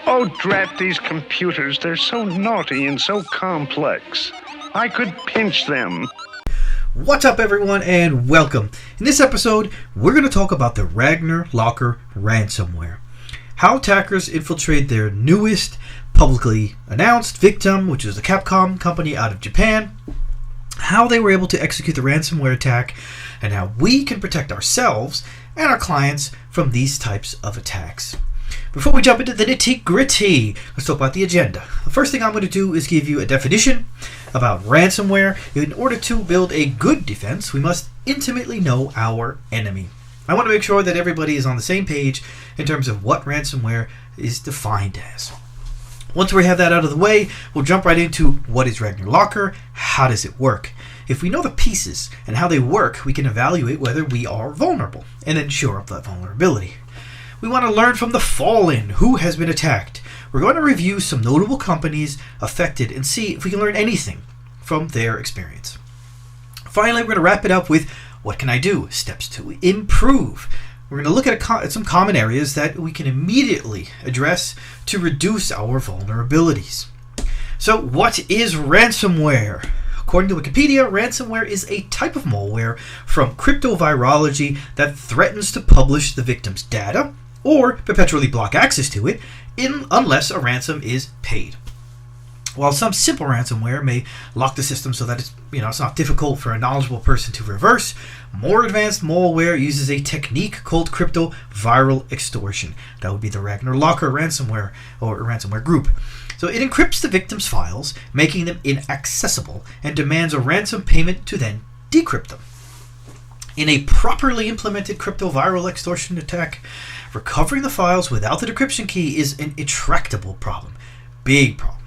Oh, drat these computers. They're so naughty and so complex. I could pinch them. What's up, everyone, and welcome. In this episode, we're going to talk about the Ragnar Locker Ransomware. How attackers infiltrate their newest publicly announced victim, which is the CAPCOM company out of Japan, how they were able to execute the ransomware attack, and how we can protect ourselves and our clients from these types of attacks. Before we jump into the nitty-gritty, let's talk about the agenda. The first thing I'm going to do is give you a definition about ransomware. In order to build a good defense, we must intimately know our enemy. I want to make sure that everybody is on the same page in terms of what ransomware is defined as. Once we have that out of the way, we'll jump right into what is Ragnar Locker, how does it work. If we know the pieces and how they work, we can evaluate whether we are vulnerable and then shore up that vulnerability. We want to learn from the fallen, who has been attacked. We're going to review some notable companies affected and see if we can learn anything from their experience. Finally, we're going to wrap it up with what can I do? Steps to improve. We're going to look at some common areas that we can immediately address to reduce our vulnerabilities. So, what is ransomware? According to Wikipedia, ransomware is a type of malware from cryptovirology that threatens to publish the victim's data or perpetually block access to it unless a ransom is paid. While some simple ransomware may lock the system so that it's not difficult for a knowledgeable person to reverse, more advanced malware uses a technique called cryptoviral extortion. That would be the Ragnar Locker ransomware or ransomware group. So it encrypts the victim's files, making them inaccessible, and demands a ransom payment to then decrypt them. In a properly implemented cryptoviral extortion attack, recovering the files without the decryption key is an intractable problem. Big problem.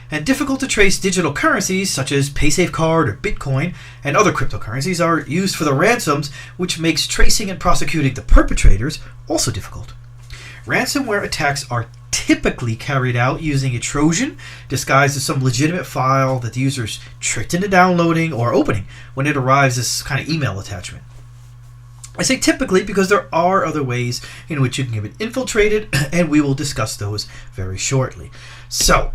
And difficult to trace digital currencies such as PaySafeCard or Bitcoin and other cryptocurrencies are used for the ransoms, which makes tracing and prosecuting the perpetrators also difficult. Ransomware attacks are typically carried out using a Trojan disguised as some legitimate file that the user is tricked into downloading or opening when it arrives as kind of email attachment. I say typically because there are other ways in which you can get infiltrated, and we will discuss those very shortly. So,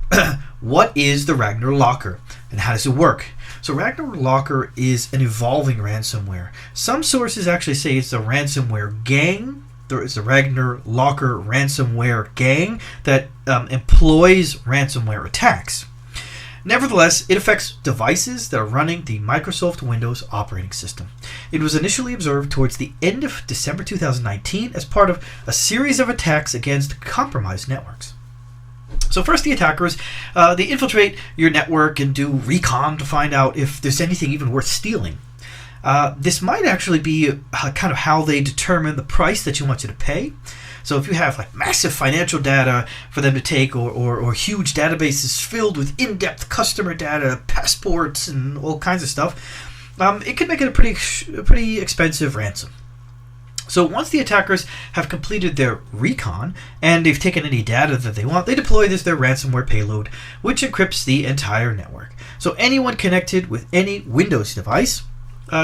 what is the Ragnar Locker, and how does it work? So Ragnar Locker is an evolving ransomware. Some sources actually say it's a ransomware gang. There is a Ragnar Locker ransomware gang that employs ransomware attacks. Nevertheless, it affects devices that are running the Microsoft Windows operating system. It was initially observed towards the end of December 2019 as part of a series of attacks against compromised networks. So first, the attackers, they infiltrate your network and do recon to find out if there's anything even worth stealing. This might actually be kind of how they determine the price that you want you to pay. So if you have like massive financial data for them to take or huge databases filled with in-depth customer data, passports, and all kinds of stuff, it can make it a pretty expensive ransom. So once the attackers have completed their recon and they've taken any data that they want, they deploy their ransomware payload, which encrypts the entire network. So anyone connected with any Windows device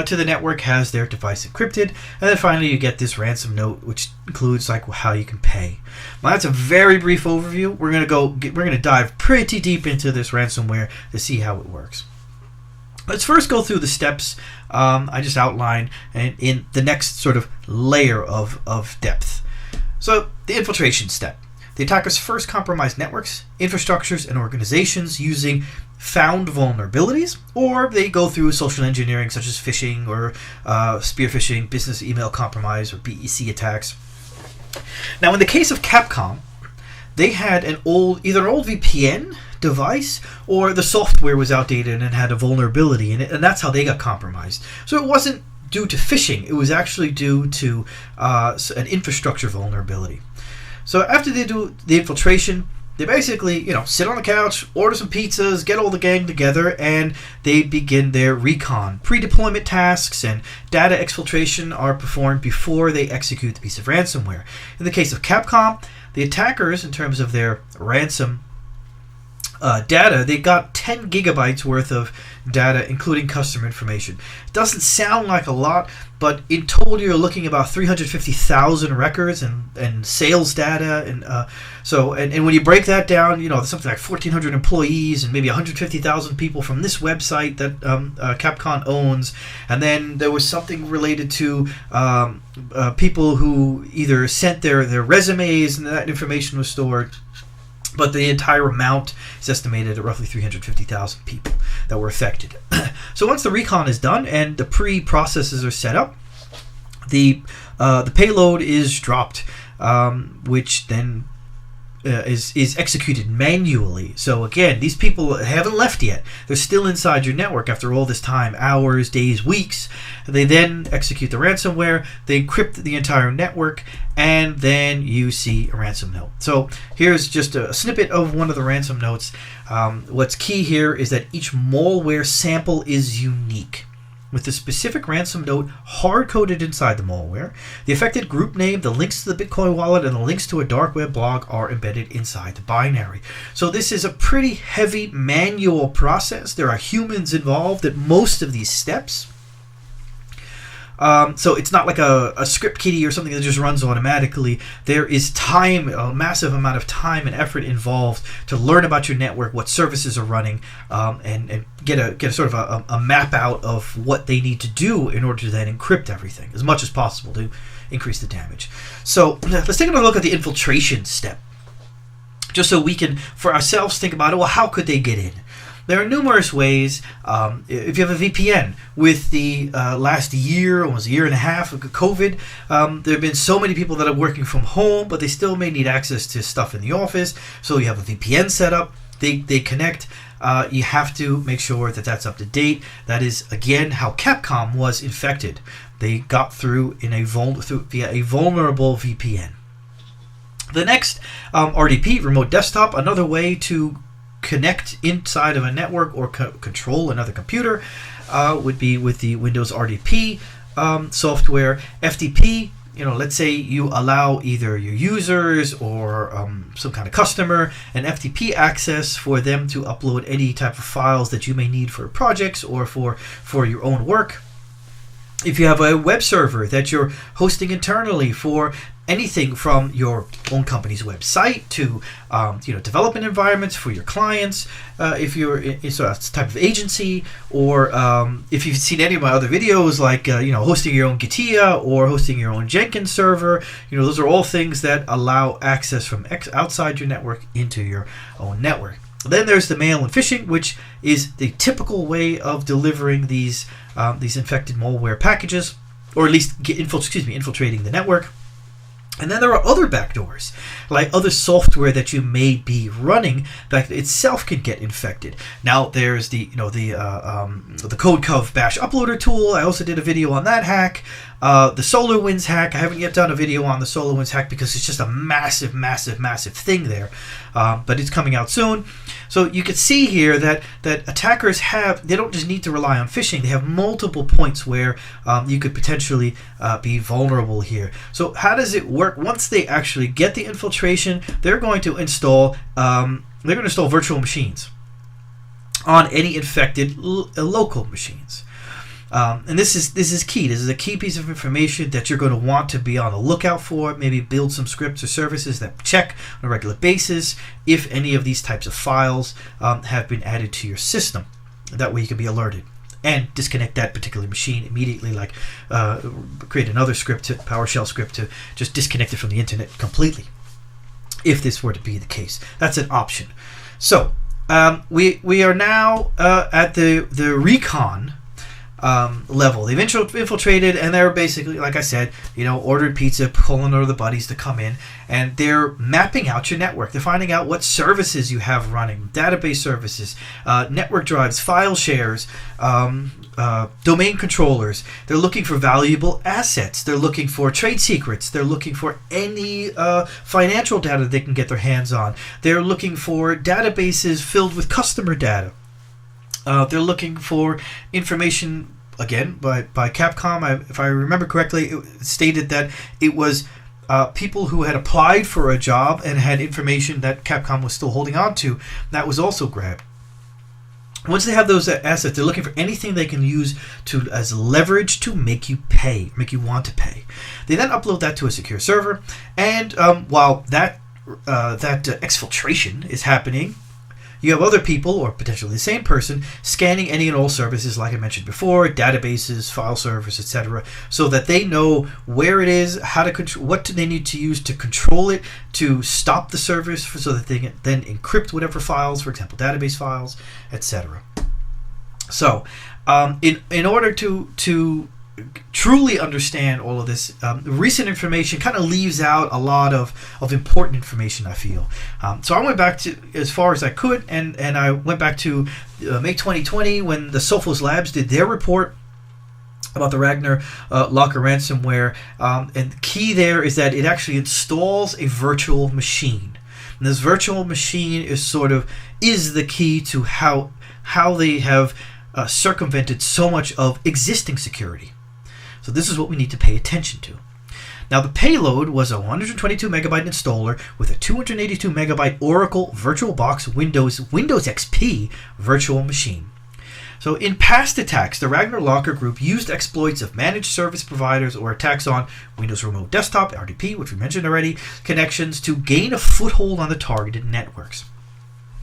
to the network has their device encrypted, and then finally you get this ransom note, which includes like how you can pay. Now that's a very brief overview. We're gonna dive pretty deep into this ransomware to see how it works. Let's first go through the steps I just outlined, and in the next sort of layer of depth. So the infiltration step. The attackers first compromise networks, infrastructures, and organizations using found vulnerabilities, or they go through social engineering such as phishing or spear phishing, business email compromise, or BEC attacks. Now, in the case of CAPCOM, they had either an old VPN device or the software was outdated and had a vulnerability in it, and that's how they got compromised. So it wasn't due to phishing, it was actually due to an infrastructure vulnerability. So after they do the infiltration, they basically, sit on the couch, order some pizzas, get all the gang together, and they begin their recon. Pre-deployment tasks and data exfiltration are performed before they execute the piece of ransomware. In the case of CAPCOM, the attackers, in terms of their ransom data. They got 10 gigabytes worth of data, including customer information. Doesn't sound like a lot, but in total you're looking about 350,000 records and sales data, and when you break that down, there's something like 1,400 employees and maybe 150,000 people from this website that CAPCOM owns, and then there was something related to people who either sent their resumes and that information was stored. But the entire amount is estimated at roughly 350,000 people that were affected. So once the recon is done and the pre-processes are set up, the payload is dropped, which then is executed manually. So again, these people haven't left yet. They're still inside your network after all this time, hours, days, weeks. They then execute the ransomware, they encrypt the entire network, and then you see a ransom note. So here's just a snippet of one of the ransom notes. What's key here is that each malware sample is unique, with the specific ransom note hard-coded inside the malware. The affected group name, the links to the Bitcoin wallet, and the links to a dark web blog are embedded inside the binary. So this is a pretty heavy manual process. There are humans involved at most of these steps. So it's not like a script kiddie or something that just runs automatically. There is time, a massive amount of time and effort involved to learn about your network, what services are running, and get a sort of a map out of what they need to do in order to then encrypt everything as much as possible to increase the damage. So let's take another look at the infiltration step, just so we can, for ourselves, think about it. Well, how could they get in? There are numerous ways. If you have a VPN, with the last year, almost a year and a half of COVID, there have been so many people that are working from home, but they still may need access to stuff in the office. So you have a VPN set up. They connect. You have to make sure that that's up to date. That is, again, how CAPCOM was infected. They got through via a vulnerable VPN. The next, RDP, remote desktop, another way to connect inside of a network or control another computer would be with the Windows RDP software. FTP, let's say you allow either your users or some kind of customer an FTP access for them to upload any type of files that you may need for projects or for your own work. If you have a web server that you're hosting internally for anything from your own company's website to development environments for your clients, if you're in a type of agency, or if you've seen any of my other videos, like hosting your own Gitea or hosting your own Jenkins server, those are all things that allow access from outside your network into your own network. Then there's the mail and phishing, which is the typical way of delivering these infected malware packages, or at least infiltrating the network. And then there are other backdoors, like other software that you may be running that itself can get infected. Now there's the CodeCov bash uploader tool. I also did a video on that hack. The SolarWinds hack. I haven't yet done a video on the SolarWinds hack because it's just a massive thing there. But it's coming out soon. So you can see here that attackers they don't just need to rely on phishing. They have multiple points where you could potentially be vulnerable here. So how does it work? Once they actually get the infiltration, they're going to install virtual machines on any infected local machines. And this is key. This is a key piece of information that you're going to want to be on the lookout for. Maybe build some scripts or services that check on a regular basis if any of these types of files have been added to your system. That way you can be alerted and disconnect that particular machine immediately, like create another script, PowerShell script, to just disconnect it from the internet completely, if this were to be the case. That's an option. So we are now at the recon level. They've infiltrated, and they're basically, like I said, ordered pizza, pulling over the buddies to come in, and they're mapping out your network. They're finding out what services you have running, database services, network drives, file shares, domain controllers. They're looking for valuable assets. They're looking for trade secrets. They're looking for any financial data they can get their hands on. They're looking for databases filled with customer data. They're looking for information, again, by CAPCOM. If I remember correctly, it stated that it was people who had applied for a job and had information that Capcom was still holding on to, that was also grabbed. Once they have those assets, they're looking for anything they can use as leverage to make you pay, make you want to pay. They then upload that to a secure server, and while that exfiltration is happening, you have other people, or potentially the same person, scanning any and all services, like I mentioned before, databases, file servers, etc., so that they know where it is, how to control, what do they need to use to control it, to stop the service, so that they can then encrypt whatever files, for example, database files, etc. So, in order to truly understand all of this, recent information kind of leaves out a lot of important information, I feel. So I went back to as far as I could, and I went back to May 2020 when the Sophos Labs did their report about the Ragnar Locker Ransomware. And the key there is that it actually installs a virtual machine. And this virtual machine is the key to how they have circumvented so much of existing security. So this is what we need to pay attention to. Now, the payload was a 122 megabyte installer with a 282 megabyte Oracle VirtualBox Windows XP virtual machine. So in past attacks, the Ragnar Locker group used exploits of managed service providers or attacks on Windows Remote Desktop, RDP, which we mentioned already, connections to gain a foothold on the targeted networks.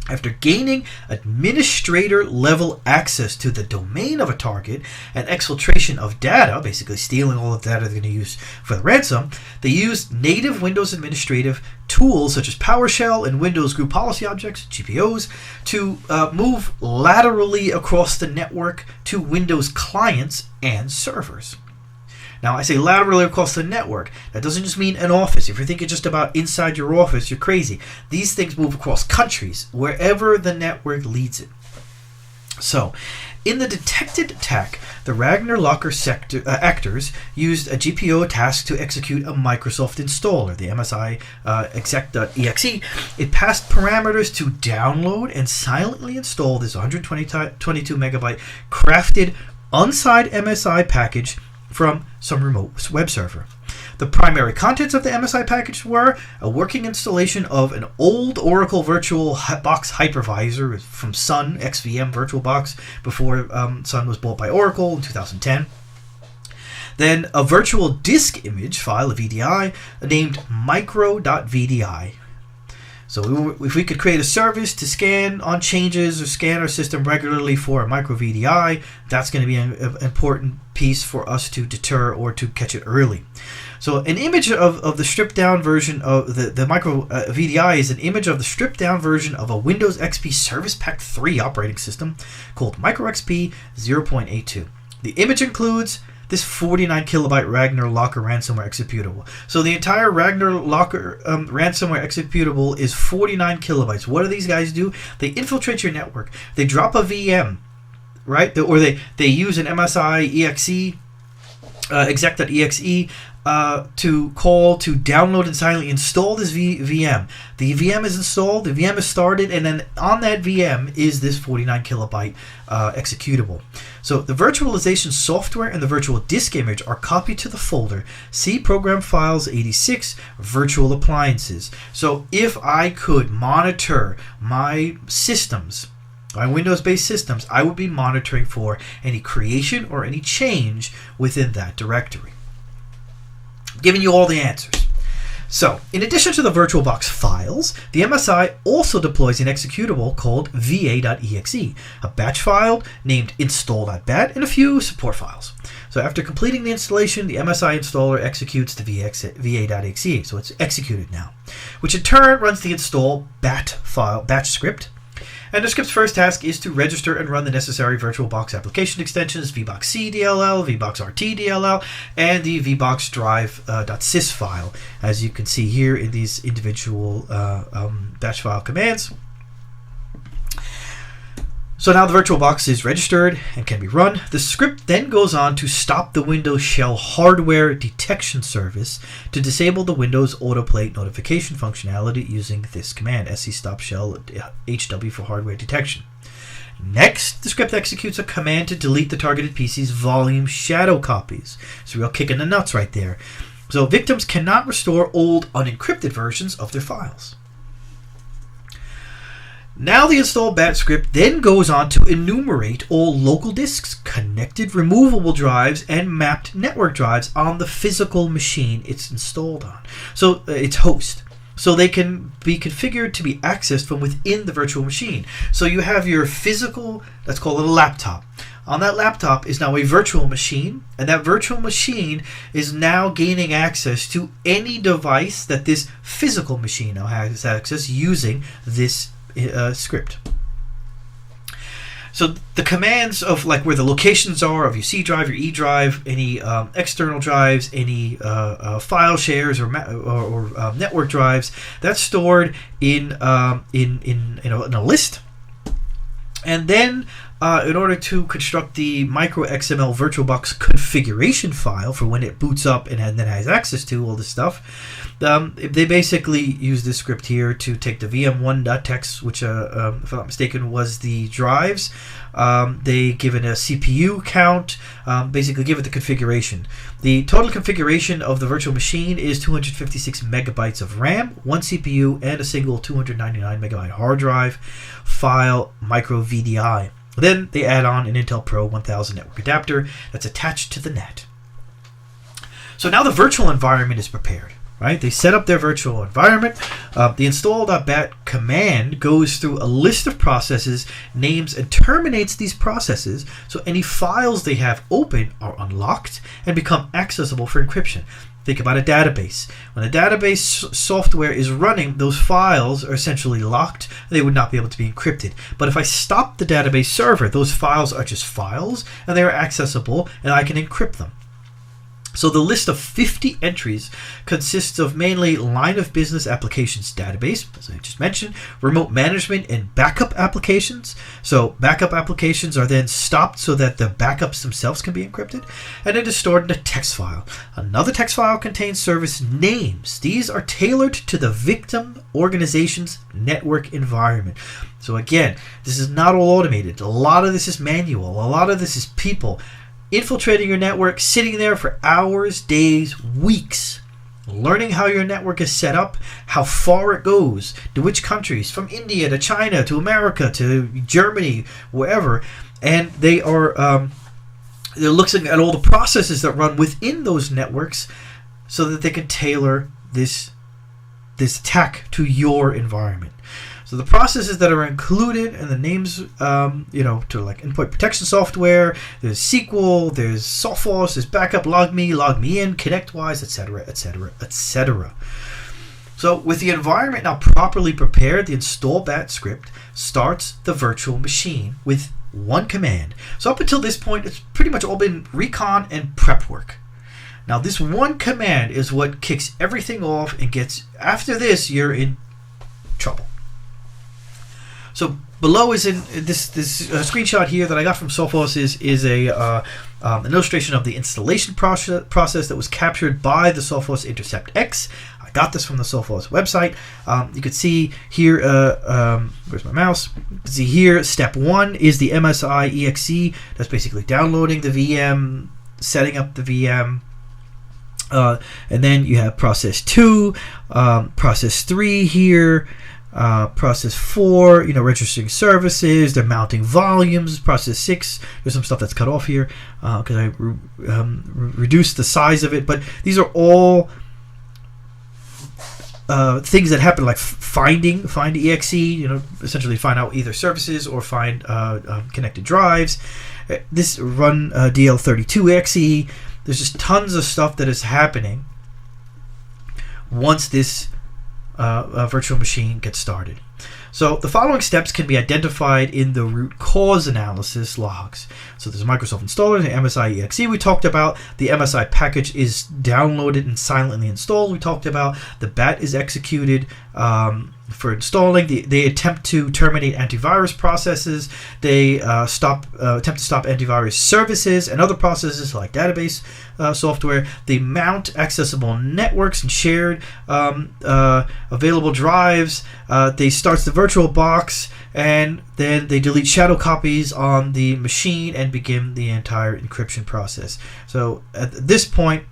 After gaining administrator-level access to the domain of a target and exfiltration of data, basically stealing all of the data they're going to use for the ransom, they used native Windows administrative tools such as PowerShell and Windows Group Policy Objects, GPOs, to move laterally across the network to Windows clients and servers. Now, I say laterally across the network. That doesn't just mean an office. If you're thinking just about inside your office, you're crazy. These things move across countries, wherever the network leads it. So, in the detected attack, the Ragnar Locker actors used a GPO task to execute a Microsoft installer, the MSI exec.exe. It passed parameters to download and silently install this 122 megabyte crafted unsigned MSI package from some remote web server. The primary contents of the MSI package were a working installation of an old Oracle VirtualBox hypervisor from Sun XVM VirtualBox before Sun was bought by Oracle in 2010. Then a virtual disk image file, a VDI, named micro.vdi. So if we could create a service to scan on changes or scan our system regularly for a micro VDI, that's going to be an important piece for us to deter or to catch it early. So an image of the stripped down version of the micro VDI is an image of the stripped down version of a Windows XP Service Pack 3 operating system called Micro XP 0.82. The image includes this 49 kilobyte Ragnar Locker ransomware executable. So the entire Ragnar Locker ransomware executable is 49 kilobytes. What do these guys do? They infiltrate your network. They drop a VM, right? Or they use an MSI exe, exec.exe, to download and silently install this VM. The VM is installed, the VM is started, and then on that VM is this 49 kilobyte executable. So the virtualization software and the virtual disk image are copied to the folder C Program Files 86 Virtual Appliances. So if I could monitor my systems, my Windows-based systems, I would be monitoring for any creation or any change within that directory. I'm giving you all the answers. So, in addition to the VirtualBox files, the MSI also deploys an executable called va.exe, a batch file named install.bat, and a few support files. So after completing the installation, the MSI installer executes the va.exe, so it's executed now, which in turn runs the install batch script. And the script's first task is to register and run the necessary VirtualBox application extensions, VBoxC DLL, VBoxRT DLL, and the VBox drive.sys file, as you can see here in these individual batch file commands. So now the VirtualBox is registered and can be run. The script then goes on to stop the Windows Shell hardware detection service to disable the Windows autoplate notification functionality using this command, scstop shell HW for hardware detection. Next, the script executes a command to delete the targeted PC's volume shadow copies. It's a real kick in the nuts right there. So victims cannot restore old unencrypted versions of their files. Now the install bat script then goes on to enumerate all local disks, connected removable drives, and mapped network drives on the physical machine it's installed on. So its host. So they can be configured to be accessed from within the virtual machine. So you have your physical, let's call it a laptop. On that laptop is now a virtual machine, and that virtual machine is now gaining access to any device that this physical machine now has access using this script. So the commands of like where the locations are of your C drive, your E drive, any external drives, any file shares or network drives, that's stored in a list. And then in order to construct the micro XML VirtualBox configuration file for when it boots up and then has access to all this stuff, they basically use this script here to take the VM1.txt, which, if I'm not mistaken, was the drives. They give it a CPU count, basically give it the configuration. The total configuration of the virtual machine is 256 megabytes of RAM, 1 CPU, and a single 299 megabyte hard drive file micro VDI. Then they add on an Intel Pro 1000 network adapter that's attached to the net. So now the virtual environment is prepared. Right? They set up their virtual environment. The install.bat command goes through a list of processes, names, and terminates these processes, so any files they have open are unlocked and become accessible for encryption. Think about a database. When a database software is running, those files are essentially locked. They would not be able to be encrypted. But if I stop the database server, those files are just files, and they are accessible, and I can encrypt them. So the list of 50 entries consists of mainly line of business applications database, as I just mentioned, remote management and backup applications. So backup applications are then stopped so that the backups themselves can be encrypted, and it is stored in a text file. Another text file contains service names. These are tailored to the victim organization's network environment. So again, this is not all automated. A lot of this is manual. A lot of this is people infiltrating your network, sitting there for hours, days, weeks, learning how your network is set up, how far it goes, to which countries, from India to China to America to Germany, wherever, and they are they're looking at all the processes that run within those networks so that they can tailor this attack to your environment. So the processes that are included and the names, to like endpoint protection software, there's SQL, there's Sophos, there's backup, logme in, ConnectWise, etc., etc., etc. So with the environment now properly prepared, the install bat script starts the virtual machine with one command. So up until this point, it's pretty much all been recon and prep work. Now this one command is what kicks everything off and gets, after this, you're in trouble. So below is in this screenshot here that I got from Sophos is an illustration of the installation process that was captured by the Sophos Intercept X. I got this from the Sophos website. You can see here, where's my mouse? You can see here, step 1 is the MSI exe. That's basically downloading the VM, setting up the VM. And then you have process 2, process 3 here. Process 4, registering services, they're mounting volumes. Process 6, there's some stuff that's cut off here because I reduced the size of it, but these are all things that happen, like find exe, essentially find out either services or find connected drives. This run DL32 exe. There's just tons of stuff that is happening once this virtual machine gets started. So the following steps can be identified in the root cause analysis logs. So there's a Microsoft installer, the MSI exe we talked about. The MSI package is downloaded and silently installed. We talked about the bat is executed for installing. They attempt to terminate antivirus processes. They attempt to stop antivirus services and other processes like database software. They mount accessible networks and shared available drives. They start the virtual box, and then they delete shadow copies on the machine and begin the entire encryption process. So at this point,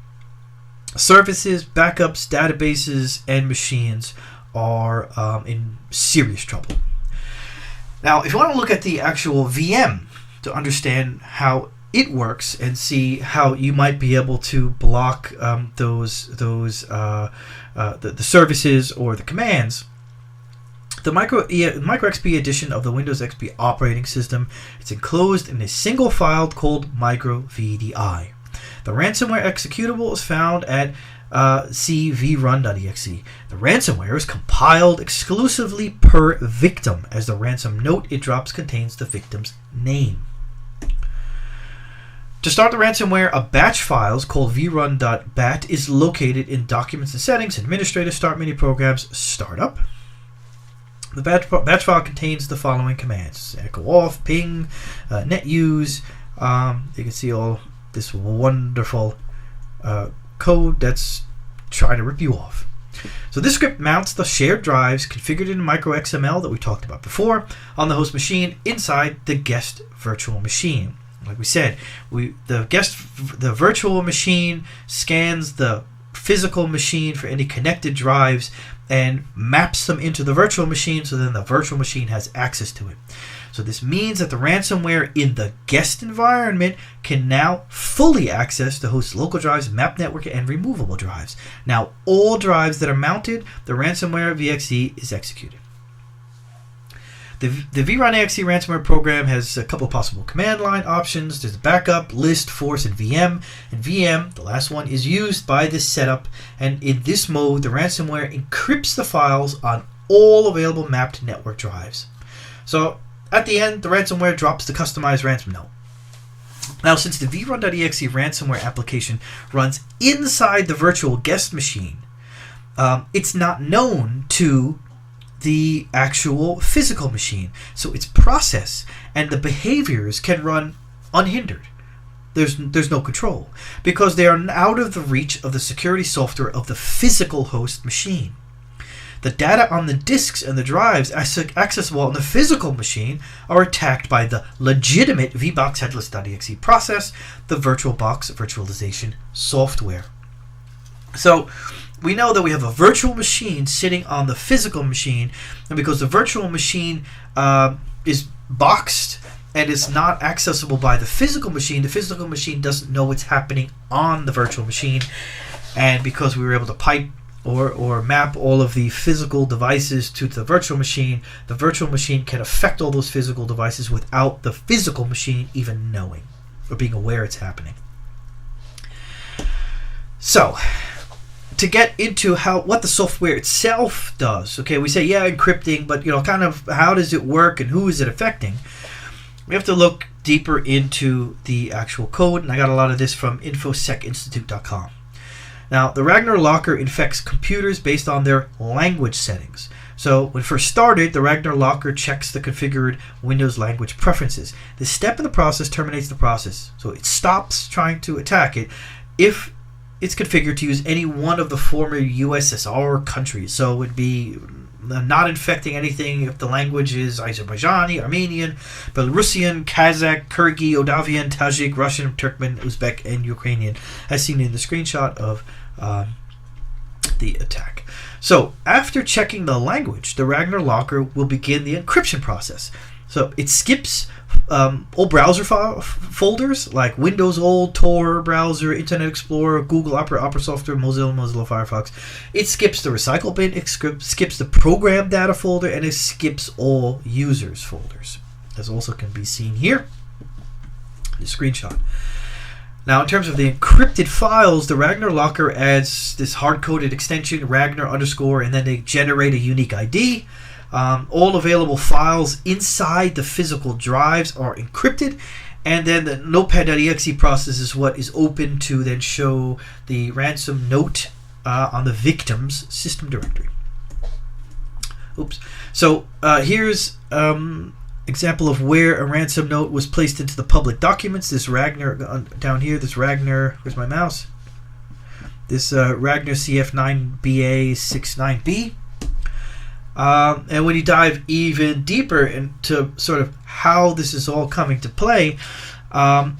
services, backups, databases, and machines are in serious trouble. Now, if you want to look at the actual VM to understand how it works and see how you might be able to block the services or the commands, the Micro XP edition of the Windows XP operating system, it's enclosed in a single file called micro VDI. The ransomware executable is found at cvrun.exe. The ransomware is compiled exclusively per victim, as the ransom note it drops contains the victim's name. To start the ransomware, a batch file called vrun.bat is located in Documents and Settings, Administrator, Start Mini Programs, Startup. The batch file contains the following commands: echo off, ping, net use. You can see all this wonderful code that's trying to rip you off. So this script mounts the shared drives configured in micro.xml that we talked about before on the host machine inside the guest virtual machine. Like we said, the virtual machine scans the physical machine for any connected drives and maps them into the virtual machine, so then the virtual machine has access to it. So this means that the ransomware in the guest environment can now fully access the host's local drives, map network, and removable drives. Now, all drives that are mounted, the ransomware VXE is executed. The vrun.exe ransomware program has a couple of possible command line options. There's backup, list, force, and VM. And VM, the last one, is used by this setup. And in this mode, the ransomware encrypts the files on all available mapped network drives. So at the end, the ransomware drops the customized ransom note. Now, since the vrun.exe ransomware application runs inside the virtual guest machine, it's not known to the actual physical machine. So its process and the behaviors can run unhindered. There's no control because they are out of the reach of the security software of the physical host machine. The data on the disks and the drives accessible on the physical machine are attacked by the legitimate vbox headless.exe process, the VirtualBox virtualization software. So we know that we have a virtual machine sitting on the physical machine, and because the virtual machine is boxed and is not accessible by the physical machine doesn't know what's happening on the virtual machine. And because we were able to pipe or map all of the physical devices to the virtual machine can affect all those physical devices without the physical machine even knowing or being aware it's happening. So, to get into what the software itself does, okay, we say, yeah, encrypting, but kind of how does it work and who is it affecting? We have to look deeper into the actual code, and I got a lot of this from infosecinstitute.com. Now, the Ragnar Locker infects computers based on their language settings. So, when it first started, the Ragnar Locker checks the configured Windows language preferences. This step in the process terminates the process. So, it stops trying to attack it if it's configured to use any one of the former USSR countries. So it would be not infecting anything if the language is Azerbaijani, Armenian, Belarusian, Kazakh, Kyrgyz, Moldavian, Tajik, Russian, Turkmen, Uzbek, and Ukrainian, as seen in the screenshot of the attack. So after checking the language, the Ragnar Locker will begin the encryption process. So it skips old browser folders like Windows old, Tor browser, Internet Explorer, Google Opera Software, Mozilla Firefox. It skips the recycle bin, it skips the program data folder, and it skips all users folders. As also can be seen here, the screenshot. Now, in terms of the encrypted files, the Ragnar Locker adds this hard-coded extension, Ragnar _, and then they generate a unique ID. All available files inside the physical drives are encrypted, and then the notepad.exe process is what is open to then show the ransom note on the victim's system directory. Oops. So here's example of where a ransom note was placed into the public documents. This Ragnar down here, this Ragnar, where's my mouse? This Ragnar CF9BA69B. And when you dive even deeper into sort of how this is all coming to play,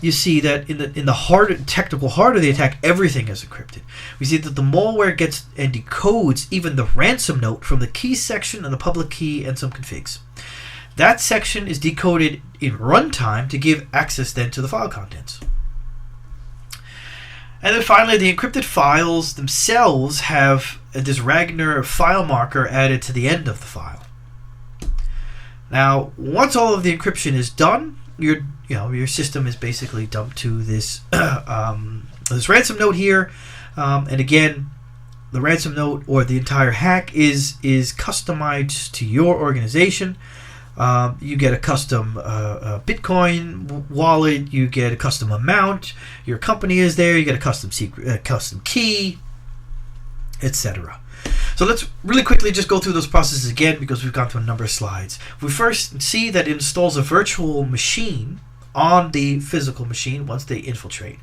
you see that in the technical heart of the attack, everything is encrypted. We see that the malware gets and decodes even the ransom note from the key section and the public key and some configs. That section is decoded in runtime to give access then to the file contents. And then finally, the encrypted files themselves have this Ragnar file marker added to the end of the file. Now, once all of the encryption is done, your system is basically dumped to this this ransom note here, and again, the ransom note or the entire hack is customized to your organization. You get a custom Bitcoin wallet. You get a custom amount. Your company is there. You get a custom custom key, etc. So let's really quickly just go through those processes again because we've gone through a number of slides. We first see that it installs a virtual machine on the physical machine once they infiltrate.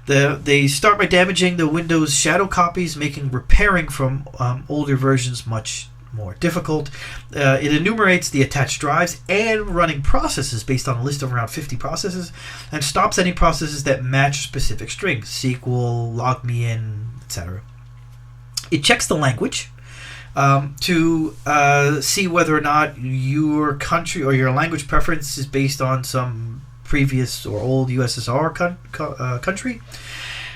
They start by damaging the Windows shadow copies, making repairing from older versions much more difficult. It enumerates the attached drives and running processes based on a list of around 50 processes, and stops any processes that match specific strings, SQL, log me in, etc. It checks the language to see whether or not your country or your language preference is based on some previous or old USSR country.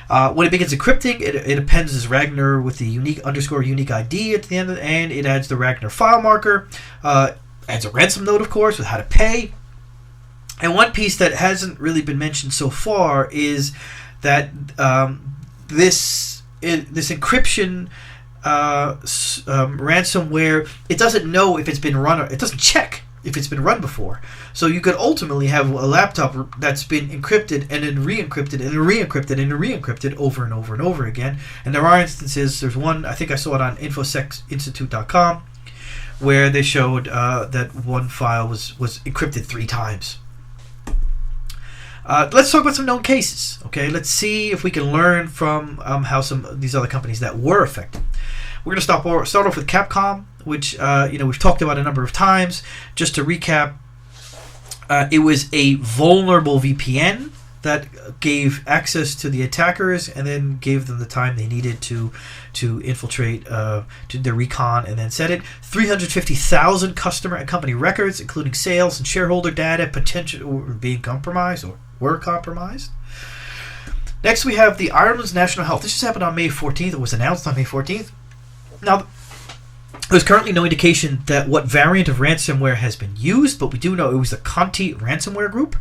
When it begins encrypting, it appends this Ragnar with the unique ID at the end, and it adds the Ragnar file marker, adds a ransom note, of course, with how to pay. And one piece that hasn't really been mentioned so far is that this encryption ransomware, it doesn't know if it's been run, or it doesn't check if it's been run before. So you could ultimately have a laptop that's been encrypted and then re-encrypted and then re-encrypted and then re-encrypted over and over and over again. And there are instances, there's one, I think I saw it on infosecinstitute.com, where they showed that one file was encrypted 3 times. Let's talk about some known cases. Okay, let's see if we can learn from how some of these other companies that were affected. We're going to start off with CAPCOM, which we've talked about a number of times. Just to recap, it was a vulnerable VPN that gave access to the attackers and then gave them the time they needed to infiltrate to the recon and then set it. 350,000 customer and company records, including sales and shareholder data, potential being compromised or were compromised. Next, we have the Ireland's National Health. This just happened on May 14th. It was announced on May 14th. Now, there's currently no indication that what variant of ransomware has been used, but we do know it was the Conti ransomware group.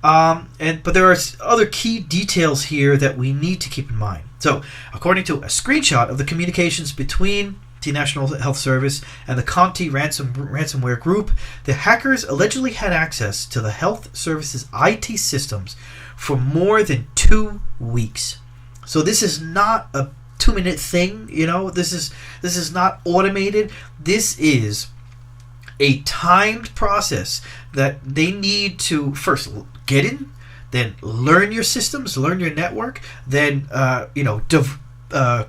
But there are other key details here that we need to keep in mind. So, according to a screenshot of the communications between the National Health Service and the Conti ransomware group, the hackers allegedly had access to the health service's IT systems for more than 2 weeks. So this is not a 2-minute thing, this is not automated. This is a timed process that they need to first get in, then learn your systems, learn your network, then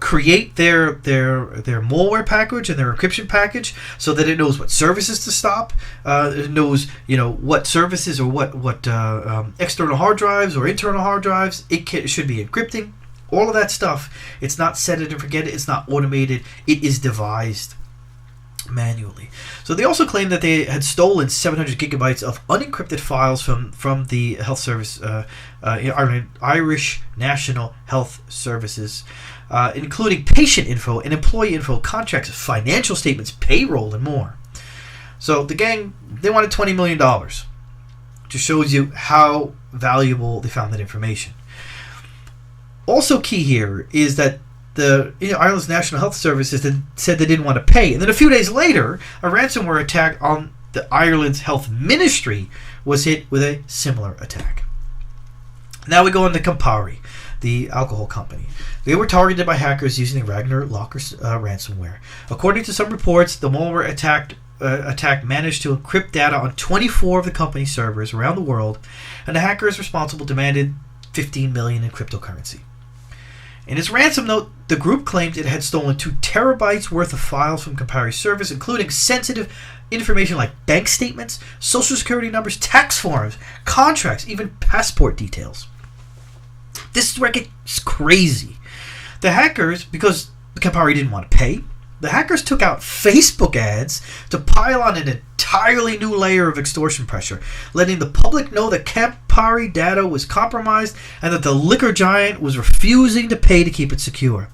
create their malware package and their encryption package so that it knows what services to stop, it knows what services or what external hard drives or internal hard drives it should be encrypting. All of that stuff, it's not set it and forget it, it's not automated, it is devised manually. So they also claim that they had stolen 700 gigabytes of unencrypted files from the health service, Irish National Health Services, including patient info and employee info, contracts, financial statements, payroll, and more. So the gang, they wanted $20 million. Just shows you how valuable they found that information. Also key here is that the Ireland's National Health Service said they didn't want to pay. And then a few days later, a ransomware attack on the Ireland's Health Ministry was hit with a similar attack. Now we go on to Campari, the alcohol company. They were targeted by hackers using the Ragnar Locker ransomware. According to some reports, the malware attack managed to encrypt data on 24 of the company's servers around the world, and the hackers responsible demanded $15 million in cryptocurrency. In its ransom note, the group claimed it had stolen 2 terabytes worth of files from Campari's servers, including sensitive information like bank statements, social security numbers, tax forms, contracts, even passport details. This is where it gets crazy. The hackers, because Campari didn't want to pay, the hackers took out Facebook ads to pile on an entirely new layer of extortion pressure, letting the public know that Campari data was compromised and that the liquor giant was refusing to pay to keep it secure.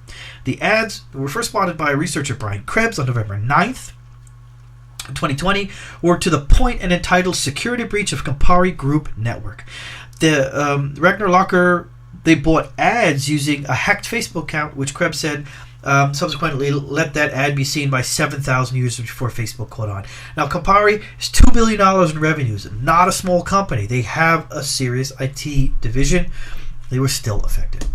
The ads were first spotted by researcher Brian Krebs on November 9th, 2020, were to the point and entitled Security Breach of Campari Group Network. The Ragnar Locker, they bought ads using a hacked Facebook account, which Krebs said subsequently let that ad be seen by 7,000 users before Facebook caught on. Now, Campari is $2 billion in revenues, not a small company. They have a serious IT division. They were still affected.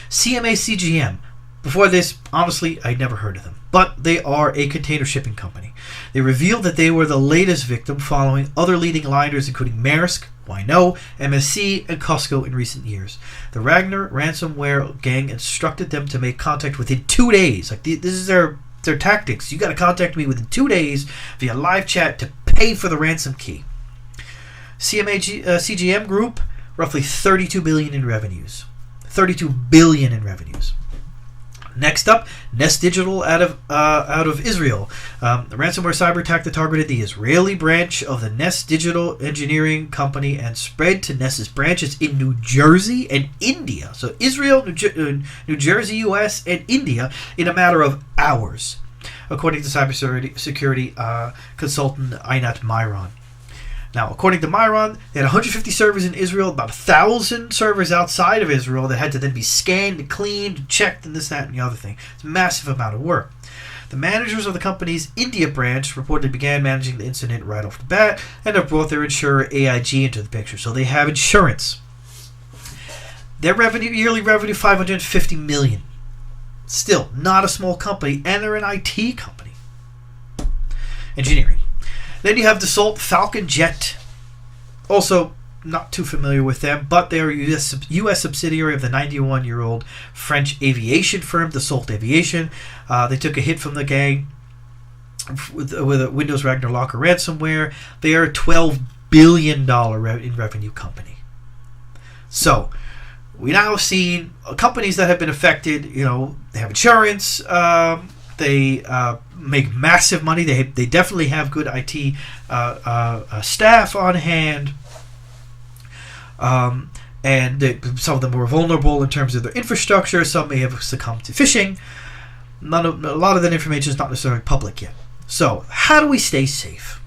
CMA-CGM. Before this, honestly, I'd never heard of them, but they are a container shipping company. They revealed that they were the latest victim following other leading liners including Maersk, YNO, MSC, and Costco in recent years. The Ragnar ransomware gang instructed them to make contact within 2 days. Like, this is their tactics. You got to contact me within 2 days via live chat to pay for the ransom key. CGM Group, roughly $32 billion in revenues. $32 billion in revenues. Next up, Nest Digital out of Israel. The ransomware cyber attack that targeted the Israeli branch of the Nest Digital engineering company and spread to Nest's branches in New Jersey and India. So Israel, New Jersey, US, and India in a matter of hours, according to cybersecurity consultant Einat Myron. Now, according to Myron, they had 150 servers in Israel, about 1,000 servers outside of Israel that had to then be scanned and cleaned and checked and this, that, and the other thing. It's a massive amount of work. The managers of the company's India branch reportedly began managing the incident right off the bat and have brought their insurer AIG into the picture. So they have insurance. Their yearly revenue, $550 million. Still, not a small company, and they're an IT company. Engineering. Then you have Dassault Falcon Jet. Also, not too familiar with them, but they are a U.S. subsidiary of the 91-year-old French aviation firm, Dassault Aviation. They took a hit from the gang with a Windows Ragnar Locker ransomware. They are a $12 billion in revenue company. So, we now have seen companies that have been affected. You know, they have insurance. They make massive money. They definitely have good IT staff on hand. And some of them were vulnerable in terms of their infrastructure. Some may have succumbed to phishing. A lot of that information is not necessarily public yet. So, how do we stay safe?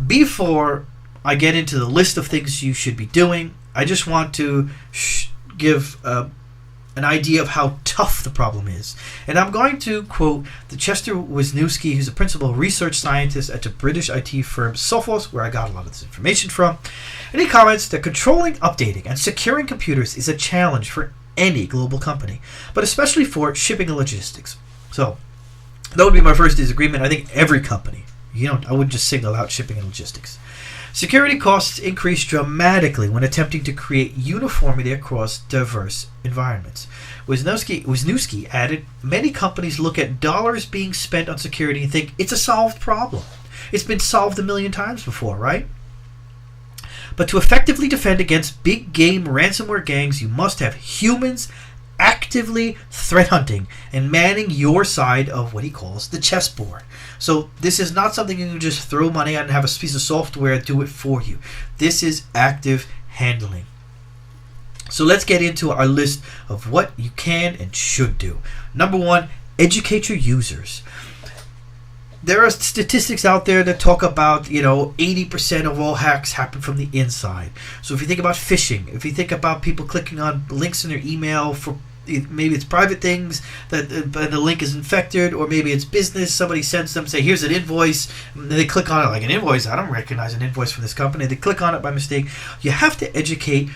Before I get into the list of things you should be doing, I just want to give an idea of how tough the problem is. And I'm going to quote the Chester Wisniewski, who's a principal research scientist at the British IT firm Sophos, where I got a lot of this information from. And he comments that controlling, updating, and securing computers is a challenge for any global company, but especially for shipping and logistics. So, that would be my first disagreement. I think every company, I wouldn't just single out shipping and logistics. Security costs increase dramatically when attempting to create uniformity across diverse environments. Wisniewski added, many companies look at dollars being spent on security and think it's a solved problem. It's been solved 1 million times before, right? But to effectively defend against big game ransomware gangs, you must have humans actively threat hunting and manning your side of what he calls the chessboard. So this is not something you can just throw money at and have a piece of software do it for you. This is active handling. So let's get into our list of what you can and should do. Number 1, educate your users. There are statistics out there that talk about, 80% of all hacks happen from the inside. So if you think about phishing, if you think about people clicking on links in their email for maybe it's private things that the link is infected, or maybe it's business. Somebody sends them, say, here's an invoice, and they click on it like an invoice. I don't recognize an invoice from this company. They click on it by mistake. You have to educate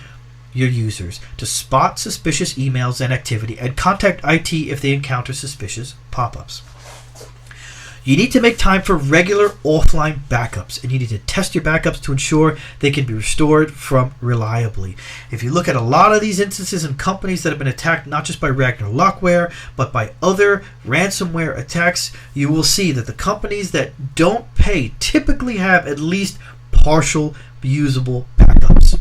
your users to spot suspicious emails and activity and contact IT if they encounter suspicious pop-ups. You need to make time for regular offline backups, and you need to test your backups to ensure they can be restored from reliably. If you look at a lot of these instances and companies that have been attacked, not just by Ragnar Locker, but by other ransomware attacks, you will see that the companies that don't pay typically have at least partial usable backups.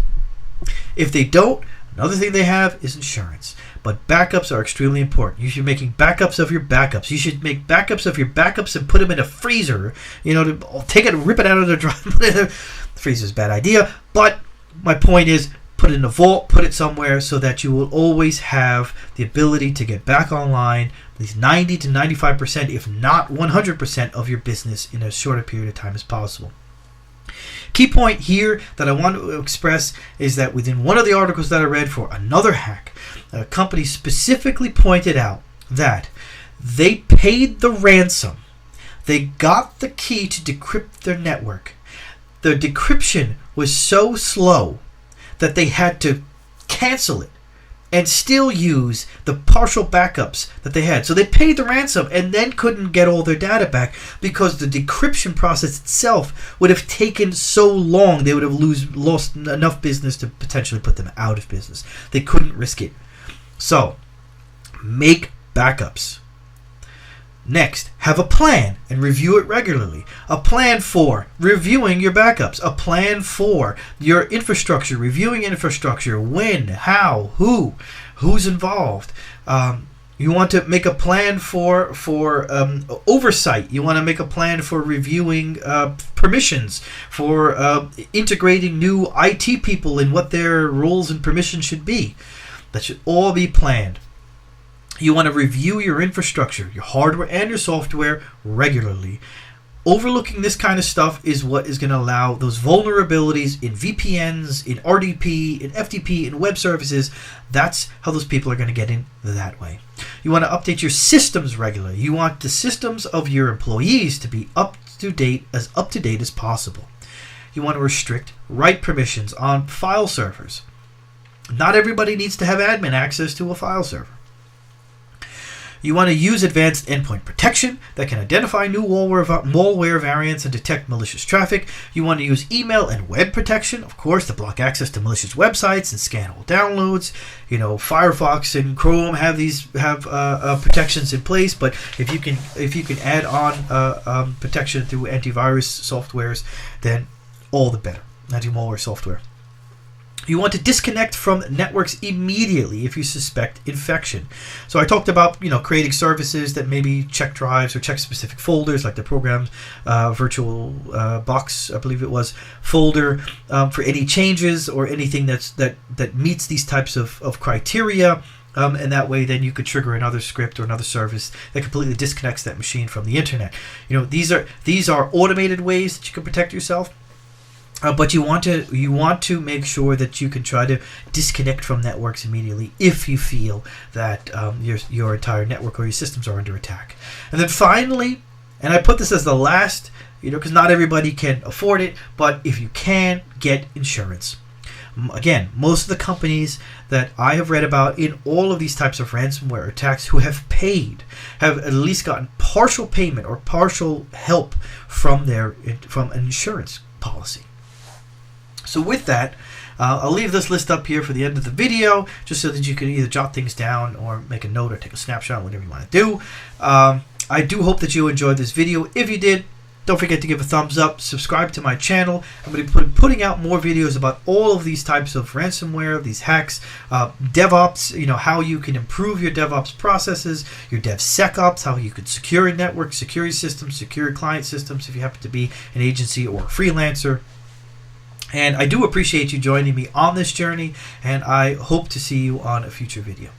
If they don't, another thing they have is insurance. But backups are extremely important. You should be making backups of your backups. You should make backups of your backups and put them in a freezer. To take it, rip it out of the drive. The freezer is a bad idea. But my point is, put it in a vault, put it somewhere so that you will always have the ability to get back online at least 90 to 95%, if not 100% of your business in as short a period of time as possible. Key point here that I want to express is that within one of the articles that I read for another hack, a company specifically pointed out that they paid the ransom. They got the key to decrypt their network. The decryption was so slow that they had to cancel it and still use the partial backups that they had. So they paid the ransom and then couldn't get all their data back because the decryption process itself would have taken so long. They would have lost enough business to potentially put them out of business. They couldn't risk it. So make backups. Next, have a plan and review it regularly. A plan for reviewing your backups. A plan for your infrastructure, reviewing infrastructure, when, how, who's involved. You want to make a plan for oversight. You want to make a plan for reviewing permissions, for integrating new IT people in what their roles and permissions should be. That should all be planned. You want to review your infrastructure, your hardware and your software regularly. Overlooking this kind of stuff is what is going to allow those vulnerabilities in VPNs, in RDP, in FTP, in web services. That's how those people are going to get in that way. You want to update your systems regularly. You want the systems of your employees to be up to date as possible. You want to restrict write permissions on file servers. Not everybody needs to have admin access to a file server. You want to use advanced endpoint protection that can identify new malware variants and detect malicious traffic. You want to use email and web protection, of course, to block access to malicious websites and scan all downloads. Firefox and Chrome have protections in place, but if you can add on protection through antivirus softwares, then all the better. Anti-malware software. You want to disconnect from networks immediately if you suspect infection. So I talked about creating services that maybe check drives or check specific folders, like the program virtual box, I believe it was, folder for any changes or anything that meets these types of criteria. And that way then you could trigger another script or another service that completely disconnects that machine from the internet. These are automated ways that you can protect yourself. But you want to make sure that you can try to disconnect from networks immediately if you feel that your entire network or your systems are under attack. And then finally, and I put this as the last, because not everybody can afford it, but if you can, get insurance. Again, most of the companies that I have read about in all of these types of ransomware attacks who have paid have at least gotten partial payment or partial help from an insurance policy. So with that, I'll leave this list up here for the end of the video, just so that you can either jot things down or make a note or take a snapshot, whatever you want to do. I do hope that you enjoyed this video. If you did, don't forget to give a thumbs up, subscribe to my channel. I'm going to be putting out more videos about all of these types of ransomware, these hacks, DevOps, how you can improve your DevOps processes, your DevSecOps, how you can secure a network, secure your systems, secure client systems if you happen to be an agency or a freelancer. And I do appreciate you joining me on this journey, and I hope to see you on a future video.